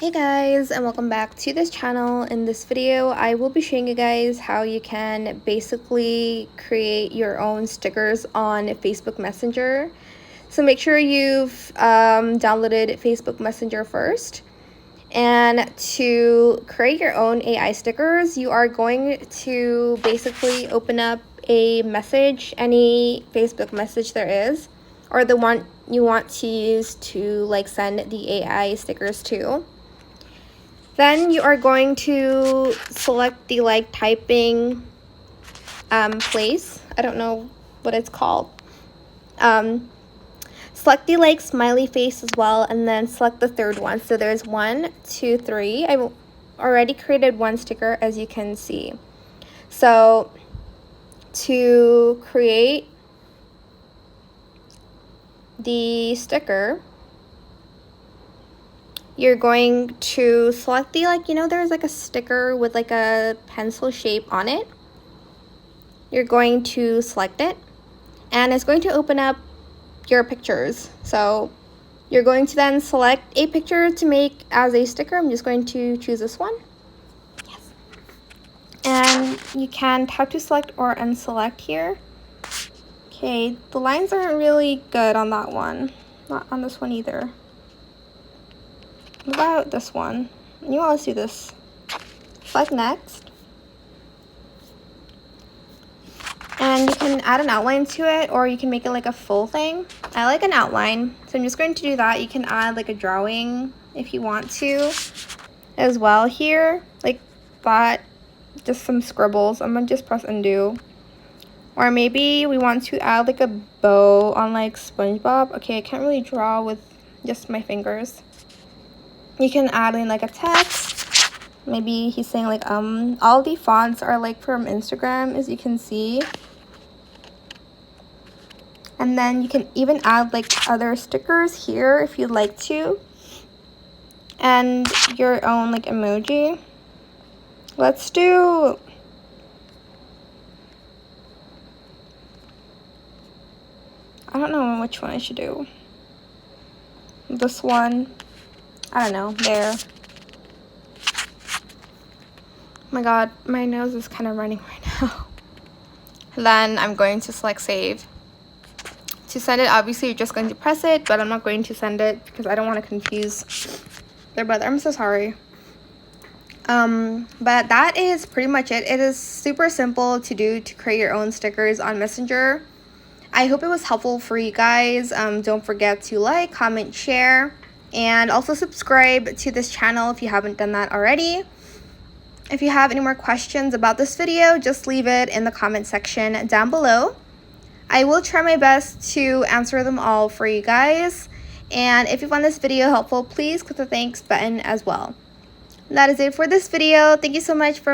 Hey guys, and welcome back to this channel. In this video I will be showing you guys how you can basically create your own stickers on Facebook Messenger. So make sure you've downloaded Facebook Messenger first. And to create your own AI stickers, you are going to basically open up a message, any Facebook message there is, or the one you want to use to send the AI stickers to. Then you are going to select the typing place. I don't know what it's called. Select the smiley face as well, and then select the third one. So there's 1, 2, 3. I've already created one sticker, as you can see. So to create the sticker, you're going to select the there's a sticker with a pencil shape on it. You're going to select it, and it's going to open up your pictures. So you're going to then select a picture to make as a sticker. I'm just going to choose this one. Yes. And you can tap to select or unselect here. Okay, the lines aren't really good on that one. Not on this one either. What about this one? Let's do this. Select next. And you can add an outline to it, or you can make it a full thing. I like an outline, so I'm just going to do that. You can add a drawing if you want to as well here, like that, just some scribbles. I'm gonna just press undo. Or maybe we want to add a bow on SpongeBob. Okay, I can't really draw with just my fingers. You can add in a text. Maybe he's saying all the fonts are from Instagram, as you can see. And then you can even add other stickers here if you'd like to. And your own emoji. Let's do I don't know which one I should do. This one. I don't know, there. Oh my god, my nose is kind of running right now. Then I'm going to select save. To send it, obviously you're just going to press it, but I'm not going to send it because I don't want to confuse their brother. I'm so sorry. But that is pretty much it. It is super simple to do to create your own stickers on Messenger. I hope it was helpful for you guys. Don't forget to like, comment, share, and also subscribe to this channel if you haven't done that already. If you have any more questions about this video, just leave it in the comment section down below. I will try my best to answer them all for you guys. And if you found this video helpful, please click the thanks button as well. That is it for this video. Thank you so much for